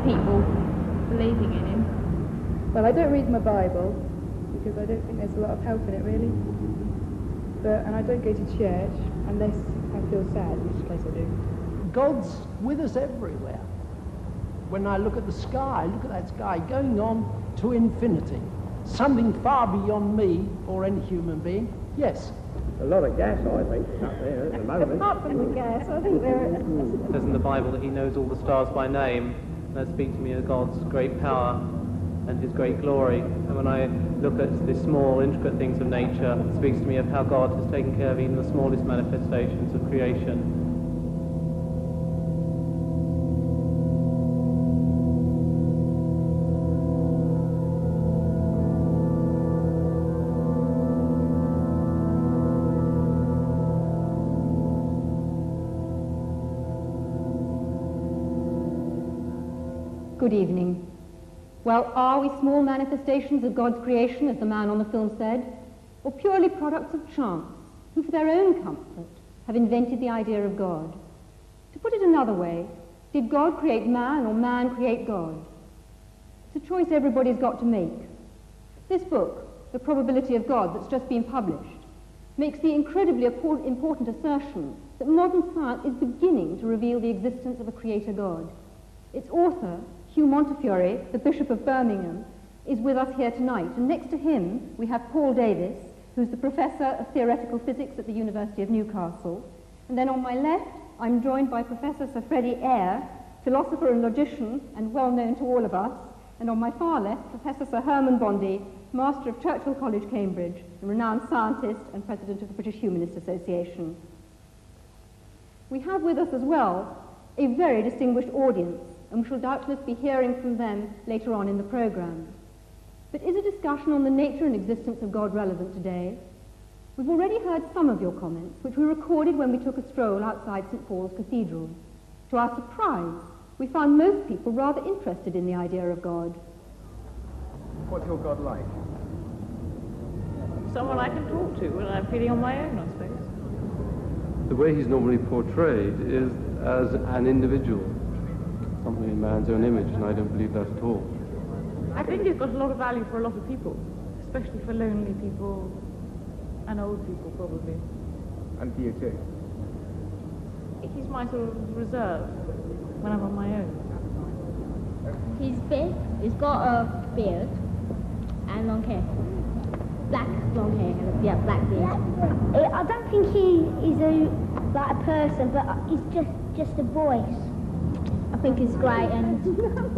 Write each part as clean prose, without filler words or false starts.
people believing in him? Well, I don't read my Bible because I don't think there's a lot of help in it, really. And I don't go to church unless I feel sad, in which case I do. God's with us everywhere. When I look at the sky, look at that sky going on to infinity, something far beyond me or any human being. Yes. A lot of gas, I think, up there at the moment. Apart from the gas, I think there is. It says in the Bible that he knows all the stars by name. That speaks to me of God's great power and his great glory. And when I look at the small, intricate things of nature, it speaks to me of how God has taken care of even the smallest manifestations of creation. Good evening. Well, are we small manifestations of God's creation, as the man on the film said, or purely products of chance, who for their own comfort have invented the idea of God? To put it another way, did God create man or man create God? It's a choice everybody's got to make. This book, The Probability of God, that's just been published, makes the incredibly important assertion that modern science is beginning to reveal the existence of a creator God. Its author, Hugh Montefiore, the Bishop of Birmingham, is with us here tonight. And next to him, we have Paul Davis, who's the Professor of Theoretical Physics at the University of Newcastle. And then on my left, I'm joined by Professor Sir Freddie Eyre, philosopher and logician, and well known to all of us. And on my far left, Professor Sir Herman Bondi, Master of Churchill College, Cambridge, a renowned scientist and President of the British Humanist Association. We have with us as well a very distinguished audience, and we shall doubtless be hearing from them later on in the programme. But is a discussion on the nature and existence of God relevant today? We've already heard some of your comments, which we recorded when we took a stroll outside St. Paul's Cathedral. To our surprise, we found most people rather interested in the idea of God. What's your God like? Someone I can talk to when I'm feeling on my own, I suppose. The way he's normally portrayed is as an individual, something in man's own image, and I don't believe that at all. I think he's got a lot of value for a lot of people, especially for lonely people and old people, probably. And for you too? He's my sort of reserve when I'm on my own. He's big, he's got a beard and long hair. Black long hair, yeah, black beard. Yeah. I don't think he is like a person, but he's just a voice. I think it's great, and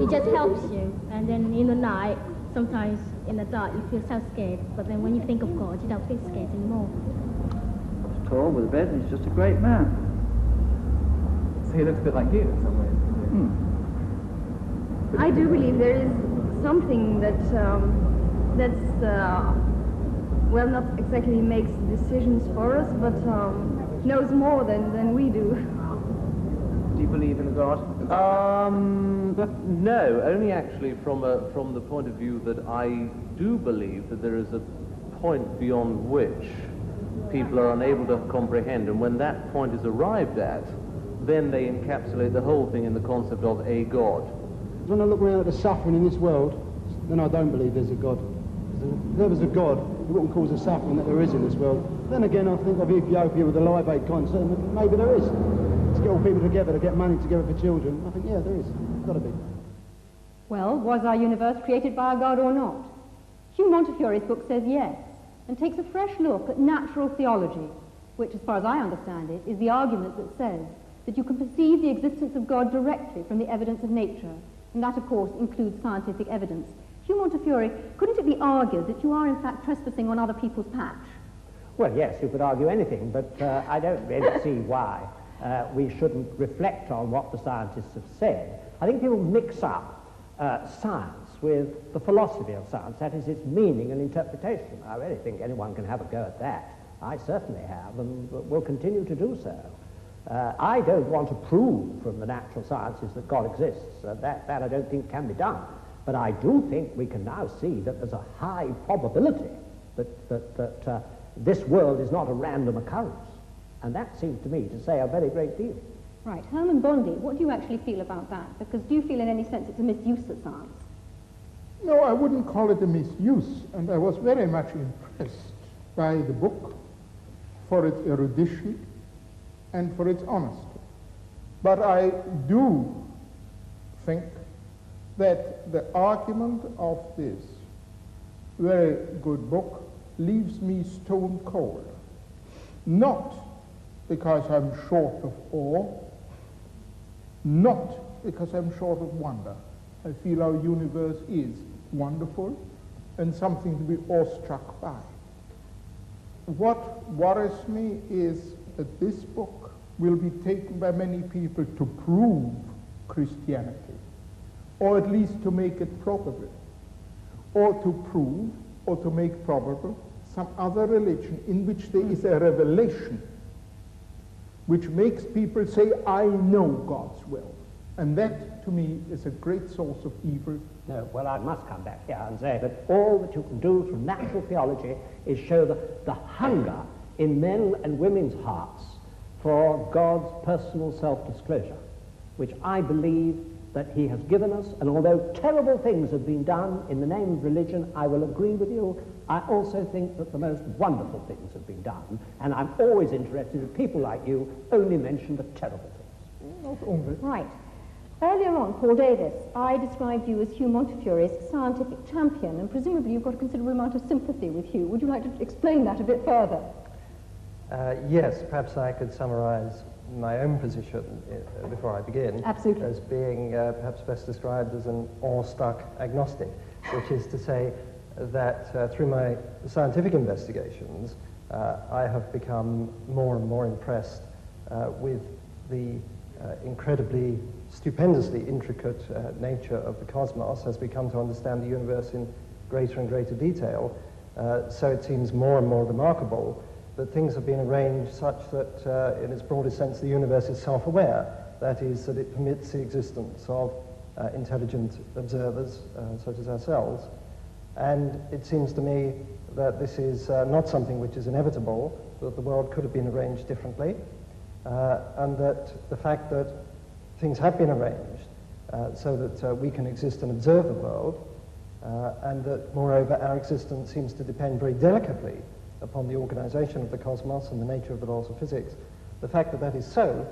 it just helps you. And then in the night, sometimes in the dark, you feel so scared. But then when you think of God, you don't feel scared anymore. He's tall with a beard, and he's just a great man. So he looks a bit like you in some ways. I do believe there is something that well, not exactly makes decisions for us, but knows more than we do. Do you believe in God? No, only actually from the point of view that I do believe that there is a point beyond which people are unable to comprehend, and when that point is arrived at, then they encapsulate the whole thing in the concept of a God. When I look around at the suffering in this world, then I don't believe there's a God. If there was a God, it wouldn't cause the suffering that there is in this world. Then again, I think of Ethiopia with the Live Aid concert, and maybe there is. To get all people together, to get money together for children, I think, yeah, there is. Got to be. Well, was our universe created by a God or not? Hugh Montefiore's book says yes, and takes a fresh look at natural theology, which, as far as I understand it, is the argument that says that you can perceive the existence of God directly from the evidence of nature, and that, of course, includes scientific evidence. Hugh Montefiore, couldn't it be argued that you are, in fact, trespassing on other people's patch? Well, yes, you could argue anything, but I don't really see why we shouldn't reflect on what the scientists have said. I think people mix up science with the philosophy of science, that is, its meaning and interpretation. I really think anyone can have a go at that. I certainly have, and will continue to do so. I don't want to prove from the natural sciences that God exists. That I don't think can be done. But I do think we can now see that there's a high probability that this world is not a random occurrence. And that seems to me to say a very great deal. Right. Herman Bondi, what do you actually feel about that? Because do you feel in any sense it's a misuse of science? No, I wouldn't call it a misuse, and I was very much impressed by the book for its erudition and for its honesty. But I do think that the argument of this very good book leaves me stone cold. Not because I'm short of awe, not because I'm short of wonder. I feel our universe is wonderful and something to be awestruck by. What worries me is that this book will be taken by many people to prove Christianity, or at least to make it probable, or to prove or to make probable some other religion in which there is a revelation which makes people say, I know God's will. And that, to me, is a great source of evil. No, well, I must come back here and say that all that you can do through natural theology is show the hunger in men and women's hearts for God's personal self-disclosure, which I believe that he has given us. And although terrible things have been done in the name of religion, I will agree with you. I also think that the most wonderful things have been done, and I'm always interested if people like you only mention the terrible things. Not only. Right. Earlier on, Paul Davis, I described you as Hugh Montefiore's scientific champion, and presumably you've got a considerable amount of sympathy with Hugh. Would you like to explain that a bit further? Yes, perhaps I could summarize my own position before I begin. Absolutely. As being perhaps best described as an awe-struck agnostic, which is to say that through my scientific investigations, I have become more and more impressed with the incredibly, stupendously intricate nature of the cosmos as we come to understand the universe in greater and greater detail. So it seems more and more remarkable that things have been arranged such that, in its broadest sense, the universe is self-aware. That is, that it permits the existence of intelligent observers, such as ourselves. And it seems to me that this is not something which is inevitable, that the world could have been arranged differently, and that the fact that things have been arranged so that we can exist and observe the world, and that, moreover, our existence seems to depend very delicately upon the organization of the cosmos and the nature of the laws of physics. The fact that that is so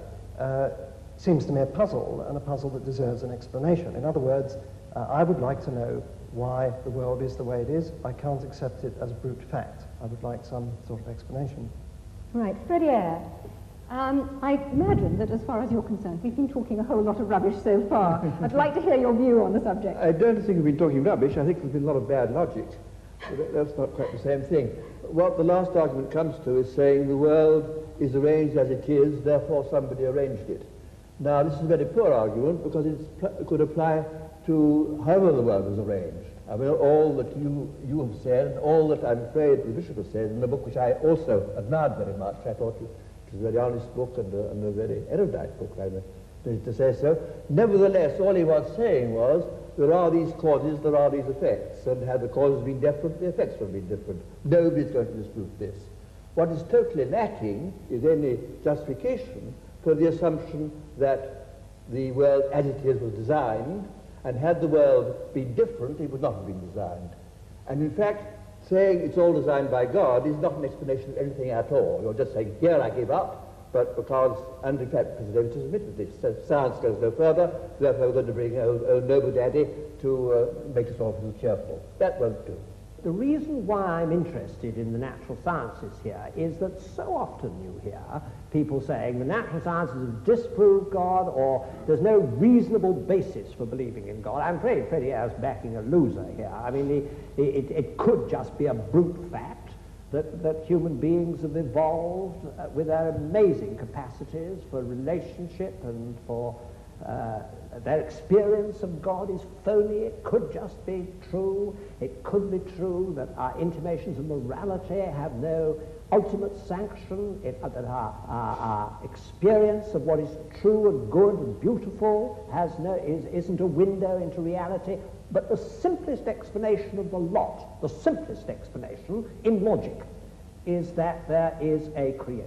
seems to me a puzzle, and a puzzle that deserves an explanation. In other words, I would like to know why the world is the way it is. I can't accept it as brute fact. I would like some sort of explanation. Right. Freddie Eyre, I imagine that as far as you're concerned, we've been talking a whole lot of rubbish so far. I'd like to hear your view on the subject. I don't think we've been talking rubbish. I think there's been a lot of bad logic. That's not quite the same thing. What the last argument comes to is saying the world is arranged as it is, therefore somebody arranged it. Now, this is a very poor argument because it could apply to however the world was arranged. I mean, all that you have said, and all that I'm afraid the Bishop has said in the book, which I also admired very much. I thought it was a very honest book and a very erudite book, I'm pleased to say so. Nevertheless, all he was saying was, there are these causes, there are these effects, and had the causes been different, the effects would have been different. Nobody's going to dispute this. What is totally lacking is any justification for the assumption that the world as it is was designed, and had the world been different, it would not have been designed. And in fact, saying it's all designed by God is not an explanation of anything at all. You're just saying, here I give up, but because, and in fact, President Davis has admitted this, so science goes no further, therefore we're going to bring old Noble Daddy to make us all feel cheerful. That won't do. The reason why I'm interested in the natural sciences here is that so often you hear people saying the natural sciences have disproved God, or there's no reasonable basis for believing in God. I'm afraid Freddie Eyre's backing a loser here. I mean, it could just be a brute fact that human beings have evolved with their amazing capacities for relationship and for their experience of God is phony. It could just be true. It could be true that our intimations of morality have no ultimate sanction, that our experience of what is true and good and beautiful isn't a window into reality. But the simplest explanation of the lot, the simplest explanation in logic, is that there is a creator.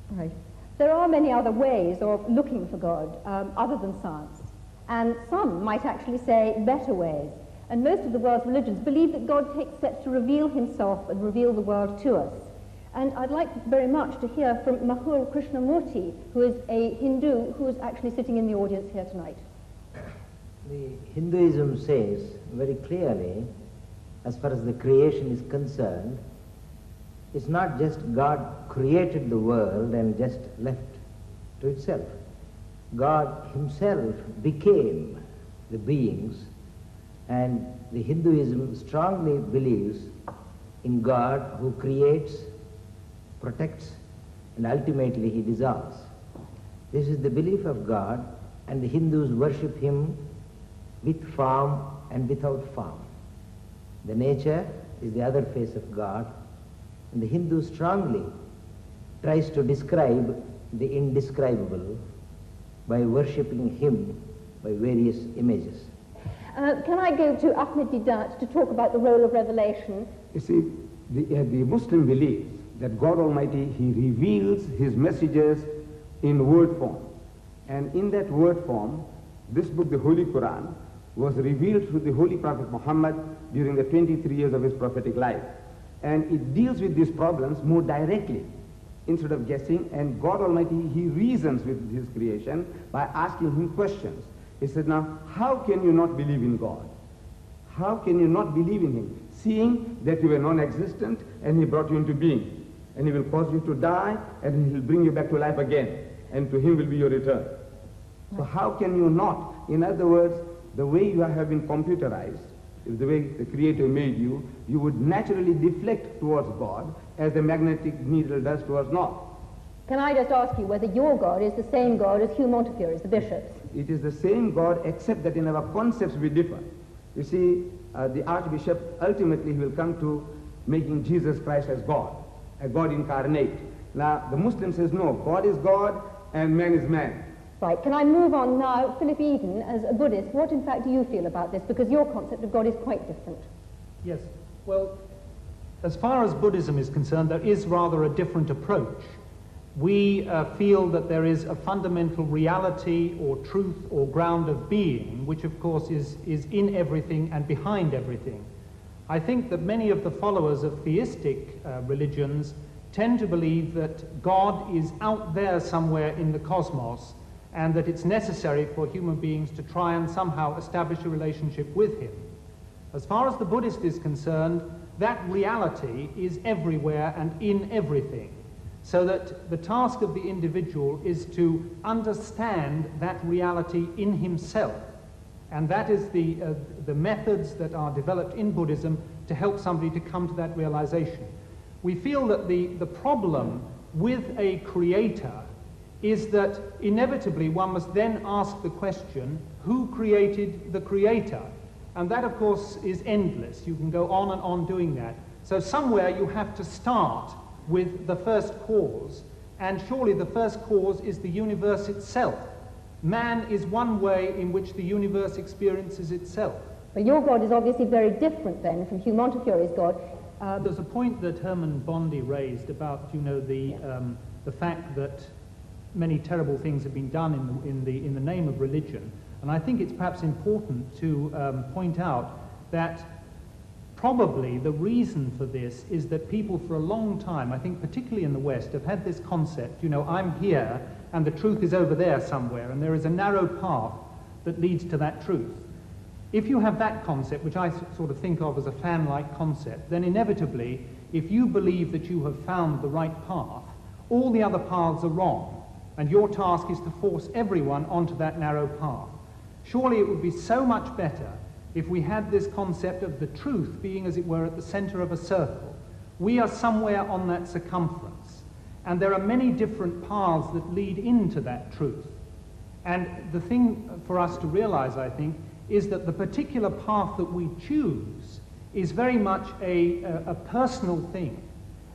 Right. There are many other ways of looking for God other than science, and some might actually say better ways. And most of the world's religions believe that God takes steps to reveal himself and reveal the world to us. And I'd like very much to hear from Mahur Krishnamurti, who is a Hindu who is actually sitting in the audience here tonight. The Hinduism says very clearly, as far as the creation is concerned, it's not just God created the world and just left to itself. God himself became the beings, and the Hinduism strongly believes in God who creates, protects, and ultimately he dissolves. This is the belief of God, and the Hindus worship him with form and without form. The nature is the other face of God, and the Hindu strongly tries to describe the indescribable by worshipping him by various images. Can I go to Ahmed Deedat to talk about the role of revelation? You see, the Muslim believes that God Almighty, he reveals his messages in word form. And in that word form, this book, the Holy Quran, was revealed through the Holy Prophet Muhammad during the 23 years of his prophetic life. And it deals with these problems more directly instead of guessing. And God Almighty, he reasons with his creation by asking him questions. He said, now, how can you not believe in God? How can you not believe in him, seeing that you were non-existent and he brought you into being? And he will cause you to die and he will bring you back to life again. And to him will be your return. So how can you not? In other words, the way you have been computerized, the way the Creator made you, you would naturally deflect towards God as the magnetic needle does towards north. Can I just ask you whether your God is the same God as Hugh Montefiore's, the bishops? It is the same God, except that in our concepts we differ. You see, the Archbishop ultimately will come to making Jesus Christ as God, a God incarnate. Now, the Muslim says, no, God is God and man is man. Right, can I move on now? Philip Eden, as a Buddhist, what in fact do you feel about this? Because your concept of God is quite different. Yes, well, as far as Buddhism is concerned, there is rather a different approach. We feel that there is a fundamental reality or truth or ground of being, which of course is in everything and behind everything. I think that many of the followers of theistic religions tend to believe that God is out there somewhere in the cosmos, and that it's necessary for human beings to try and somehow establish a relationship with him. As far as the Buddhist is concerned, that reality is everywhere and in everything, so that the task of the individual is to understand that reality in himself. And that is the methods that are developed in Buddhism to help somebody to come to that realization. We feel that the problem with a creator is that inevitably one must then ask the question, who created the creator? And that, of course, is endless. You can go on and on doing that. So somewhere you have to start with the first cause, and surely the first cause is the universe itself. Man is one way in which the universe experiences itself. But your God is obviously very different then from Hugh Montefiore's God. There's a point that Herman Bondi raised about, you know, the fact that many terrible things have been done in the name of religion. And I think it's perhaps important to point out that probably the reason for this is that people for a long time, I think particularly in the West, have had this concept, you know, I'm here and the truth is over there somewhere, and there is a narrow path that leads to that truth. If you have that concept, which I sort of think of as a fan-like concept, then inevitably, if you believe that you have found the right path, all the other paths are wrong, and your task is to force everyone onto that narrow path. Surely it would be so much better if we had this concept of the truth being, as it were, at the center of a circle. We are somewhere on that circumference, and there are many different paths that lead into that truth. And the thing for us to realize, I think, is that the particular path that we choose is very much a personal thing.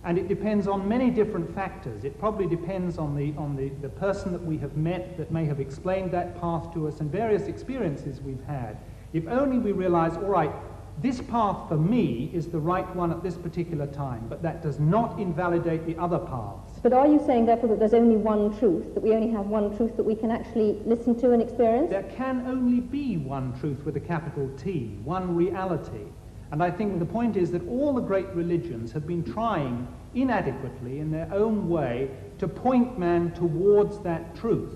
And it depends on many different factors. It probably depends on the person that we have met that may have explained that path to us, and various experiences we've had. If only we realize, all right, this path for me is the right one at this particular time, but that does not invalidate the other paths. But are you saying, therefore, that there's only one truth, that we only have one truth that we can actually listen to and experience? There can only be one truth with a capital T, one reality. And I think the point is that all the great religions have been trying inadequately in their own way to point man towards that truth.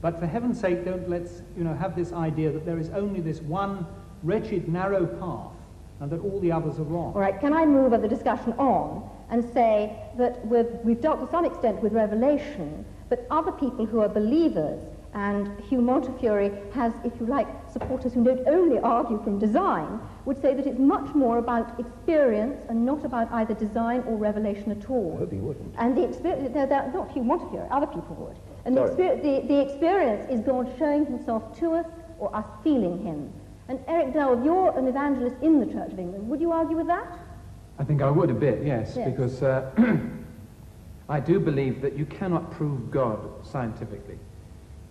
But for heaven's sake, don't let's have this idea that there is only this one wretched, narrow path and that all the others are wrong. All right, can I move the discussion on and say that we've dealt to some extent with Revelation, but other people who are believers, and Hugh Montefiore has, if you like, supporters who don't only argue from design, would say that it's much more about experience and not about either design or revelation at all. I hope he wouldn't. And the experience, not Hugh Montefiore, other people would. And the experience is God showing himself to us or us feeling him. And Eric Dell, you're an evangelist in the Church of England. Would you argue with that? I think I would a bit, yes. Because I do believe that you cannot prove God scientifically.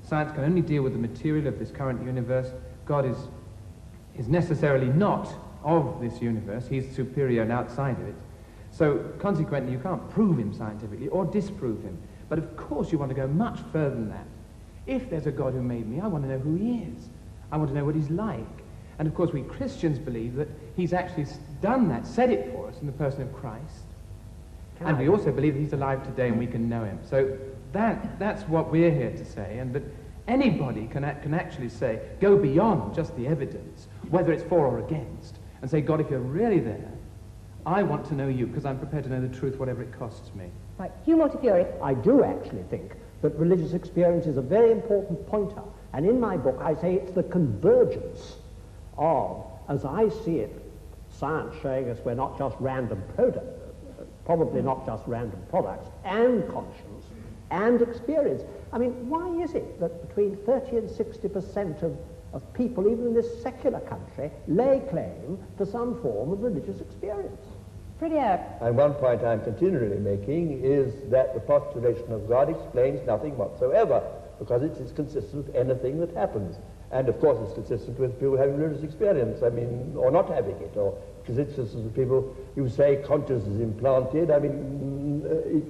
Science can only deal with the material of this current universe. God is necessarily not of this universe. He's superior and outside of it. So consequently, you can't prove him scientifically or disprove him. But of course you want to go much further than that. If there's a God who made me, I want to know who he is. I want to know what he's like. And of course we Christians believe that he's actually done that, said it for us in the person of Christ. And we also believe that he's alive today and we can know him. So that's what we're here to say, and that anybody can actually say, go beyond just the evidence, whether it's for or against, and say, God, if you're really there, I want to know you, because I'm prepared to know the truth, whatever it costs me. Right. Hugh Montefiore. I do actually think that religious experience is a very important pointer, and in my book I say it's the convergence of, as I see it, science showing us we're not just random products, probably not just random products, and conscience, and experience. I mean, why is it that between 30 and 60% of people, even in this secular country, lay claim to some form of religious experience? Pretty apt. And one point I'm continually making is that the postulation of God explains nothing whatsoever, because it's consistent with anything that happens. And of course it's consistent with people having religious experience, I mean, or not having it, or consistent with people who say consciousness is implanted. I mean,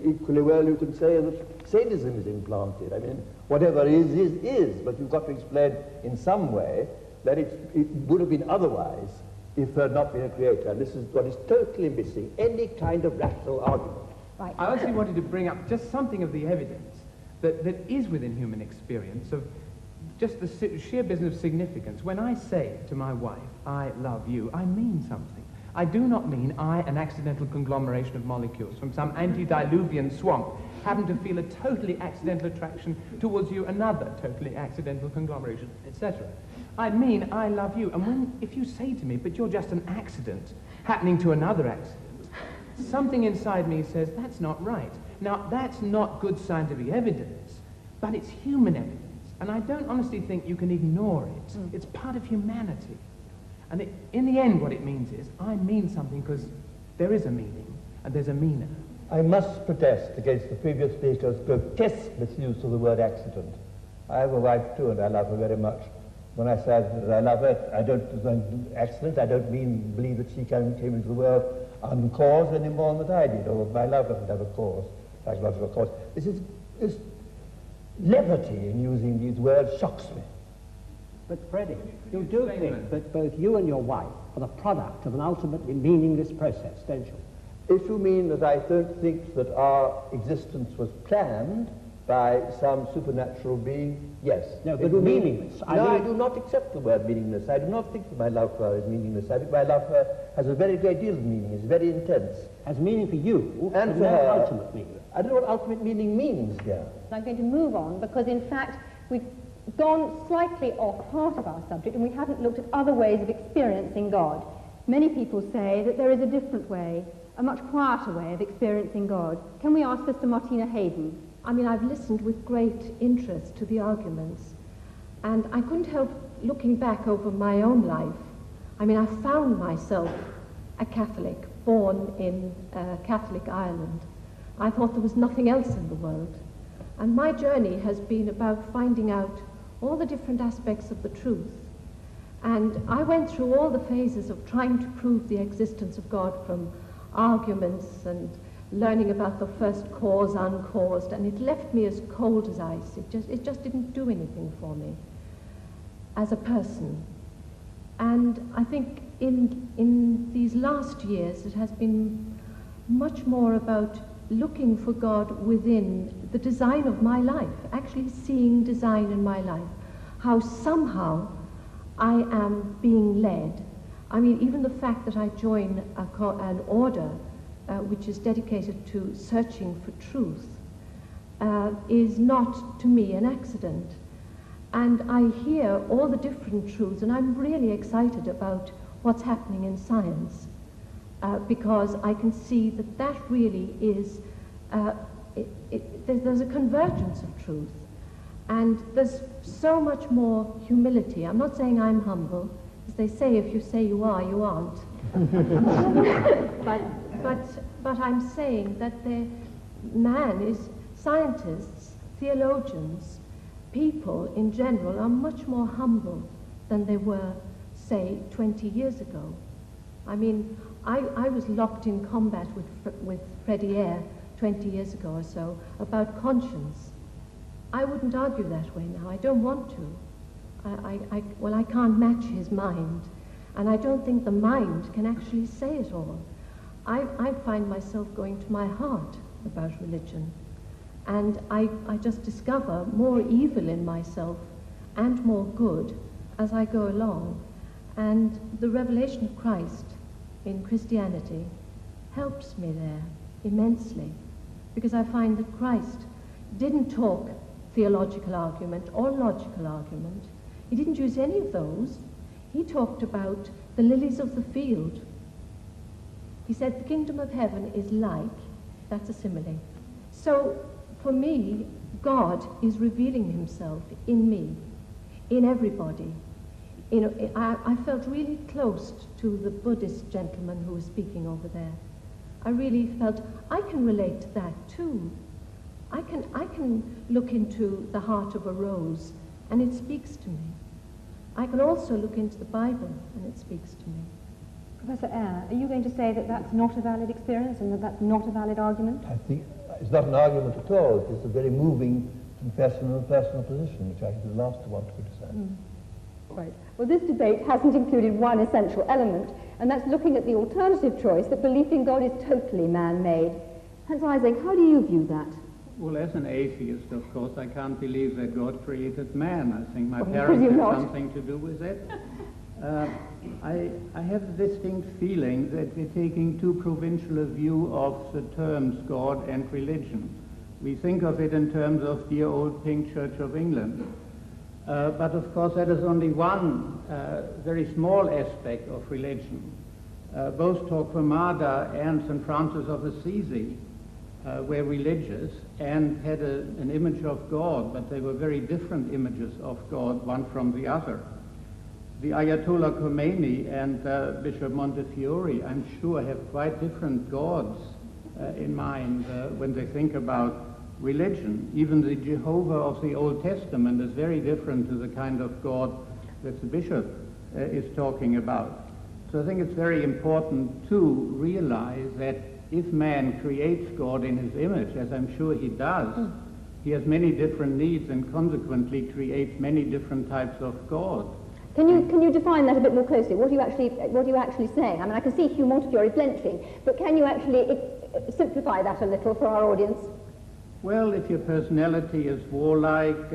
equally well you can say that sadism is implanted. I mean, whatever is, but you've got to explain in some way that it would have been otherwise if there had not been a creator. And this is what is totally missing, any kind of rational argument. Right. I actually wanted to bring up just something of the evidence that is within human experience of just the sheer business of significance. When I say to my wife, I love you, I mean something. I do not mean I, an accidental conglomeration of molecules from some antediluvian swamp, happen to feel a totally accidental attraction towards you, another totally accidental conglomeration, etc. I mean I love you. And if you say to me, but you're just an accident happening to another accident, something inside me says, that's not right. Now, that's not good scientific evidence, but it's human evidence. And I don't honestly think you can ignore it. It's part of humanity. And in the end, what it means is, I mean something because there is a meaning, and there's a meaner. I must protest against the previous speaker's grotesque misuse of the word accident. I have a wife too, and I love her very much. When I say that I love her, I don't accident. I don't believe that she came into the world uncaused any more than that I did, or my love doesn't have a cause, psychological cause. This levity in using these words shocks me. But Freddie, you do think that both you and your wife are the product of an ultimately meaningless process, don't you? If you mean that I don't think that our existence was planned by some supernatural being, yes. No, but meaningless. I do not accept the word meaningless. I do not think that my love for her is meaningless. I think my love for her has a very great deal of meaning. It's very intense. Has meaning for you, and for her ultimate meaning. I don't know what ultimate meaning means here. I'm going to move on because, in fact, we've gone slightly off part of our subject and we haven't looked at other ways of experiencing God. Many people say that there is a different way, a much quieter way of experiencing God. Can we ask Sister Martina Hayden? I mean, I've listened with great interest to the arguments, and I couldn't help looking back over my own life. I mean, I found myself a Catholic, born in Catholic Ireland. I thought there was nothing else in the world. And my journey has been about finding out all the different aspects of the truth. And I went through all the phases of trying to prove the existence of God, from arguments and learning about the first cause uncaused, and it left me as cold as ice. It just didn't do anything for me as a person. And I think in these last years it has been much more about looking for God within the design of my life, actually seeing design in my life, how somehow I am being led. I mean, even the fact that I join an order which is dedicated to searching for truth is not, to me, an accident. And I hear all the different truths, and I'm really excited about what's happening in science, because I can see that that really is, there's a convergence of truth. And there's so much more humility. I'm not saying I'm humble. As they say, if you say you are, you aren't. But I'm saying that scientists, theologians, people in general are much more humble than they were, say, 20 years ago. I mean, I was locked in combat with Freddie Eyre 20 years ago or so about conscience. I wouldn't argue that way now. I don't want to. Well, I can't match his mind, and I don't think the mind can actually say it all. I find myself going to my heart about religion, and I just discover more evil in myself and more good as I go along. And the revelation of Christ in Christianity helps me there immensely, because I find that Christ didn't talk theological argument or logical argument. He didn't use any of those. He talked about the lilies of the field. He said the kingdom of heaven is like, that's a simile. So for me, God is revealing himself in me, in everybody. You know, I felt really close to the Buddhist gentleman who was speaking over there. I really felt I can relate to that too. I can look into the heart of a rose and it speaks to me. I can also look into the Bible and it speaks to me. Professor Eyre, are you going to say that that's not a valid experience and that that's not a valid argument? I think it's not an argument at all. It's a very moving and personal position, which I'm the last to want to criticize. Right. Well, this debate hasn't included one essential element, and that's looking at the alternative choice that belief in God is totally man-made. Hans Isaac, how do you view that? Well, as an atheist, of course, I can't believe that God created man. I think my Well, parents had not. something to do with it. I have a distinct feeling that we're taking too provincial a view of the terms God and religion. We think of it in terms of dear old Pink Church of England. But of course that is only one very small aspect of religion. Both Torquemada and St. Francis of Assisi were religious and had an image of God, but they were very different images of God, one from the other. The Ayatollah Khomeini and Bishop Montefiore, I'm sure, have quite different gods in mind when they think about religion. Even the Jehovah of the Old Testament is very different to the kind of God that the bishop is talking about. So I think it's very important to realize that if man creates God in his image, as I'm sure he does, he has many different needs and consequently creates many different types of God. Can you define that a bit more closely? What are you actually saying? I mean, I can see Hugh Montefiore blenching, but can you actually simplify that a little for our audience? Well, if your personality is warlike,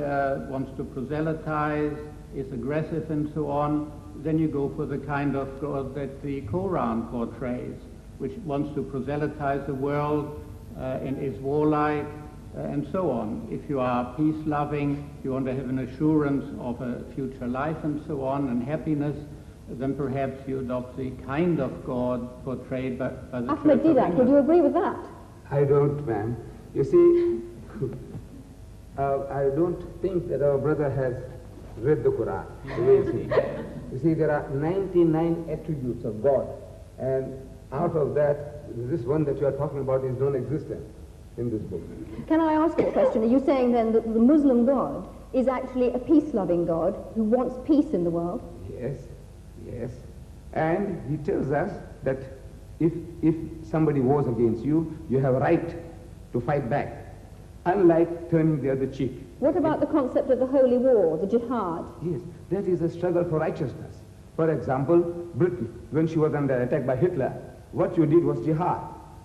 wants to proselytize, is aggressive and so on, then you go for the kind of God that the Quran portrays, which wants to proselytize the world and is warlike and so on. If you are peace-loving, you want to have an assurance of a future life and so on, and happiness, then perhaps you adopt the kind of God portrayed by the Ahmed Church of Deedat, England. would you agree with that? I don't, ma'am. You see, I don't think that our brother has read the Quran the way he sees. You see, there are 99 attributes of God, and out of that, this one that you are talking about is non-existent in this book. Can I ask you a question? Are you saying then that the Muslim God is actually a peace-loving God who wants peace in the world? Yes, yes. And he tells us that If somebody wars against you, you have a right to fight back, unlike turning the other cheek. What about the concept of the holy war, the jihad? Yes, that is a struggle for righteousness. For example, Britain, when she was under attack by Hitler, what you did was jihad.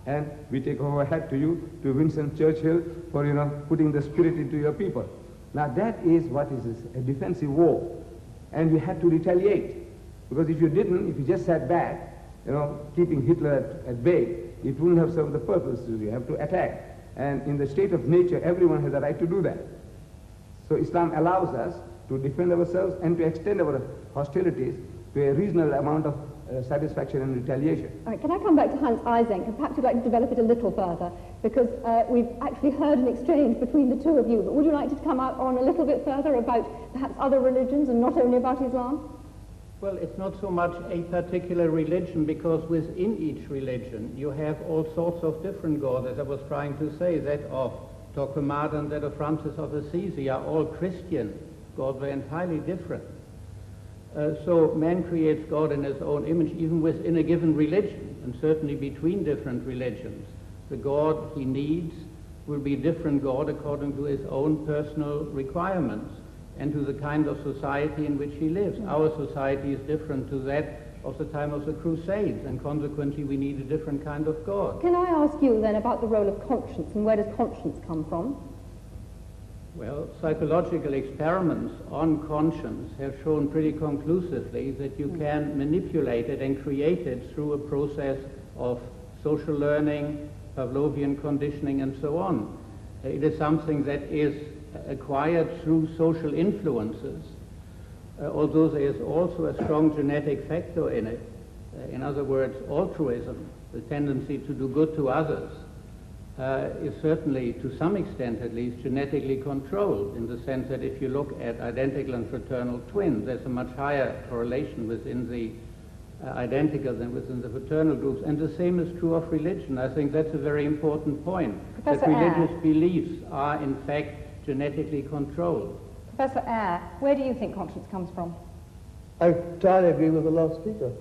And we take our hat to you, to Winston Churchill, for putting the spirit into your people. Now that is what is a defensive war. And you had to retaliate. Because if you didn't, if you just sat back, keeping Hitler at bay, it wouldn't have served the purpose. You have to attack. And in the state of nature, everyone has a right to do that. So Islam allows us to defend ourselves and to extend our hostilities to a reasonable amount of satisfaction and retaliation. All right, can I come back to Hans Eysenck, and perhaps you'd like to develop it a little further, because we've actually heard an exchange between the two of you, but would you like to come out on a little bit further about perhaps other religions and not only about Islam? Well, it's not so much a particular religion, because within each religion you have all sorts of different gods. As I was trying to say, that of Torquemada and that of Francis of Assisi are all Christian gods. They're entirely different. So man creates God in his own image, even within a given religion, and certainly between different religions. The God he needs will be a different God according to his own personal requirements and to the kind of society in which he lives. Our society is different to that of the time of the Crusades, and consequently we need a different kind of God. Can I ask you then about the role of conscience, and where does conscience come from? Well, psychological experiments on conscience have shown pretty conclusively that you can manipulate it and create it through a process of social learning, Pavlovian conditioning, and so on. It is something that is acquired through social influences, although there is also a strong genetic factor in it. In other words, altruism, the tendency to do good to others, is certainly, to some extent at least, genetically controlled, in the sense that if you look at identical and fraternal twins, there's a much higher correlation within the identical than within the fraternal groups. And the same is true of religion. I think that's a very important point, Professor that religious beliefs are in fact genetically controlled. Professor Eyre, where do you think conscience comes from? I entirely agree with the last speaker.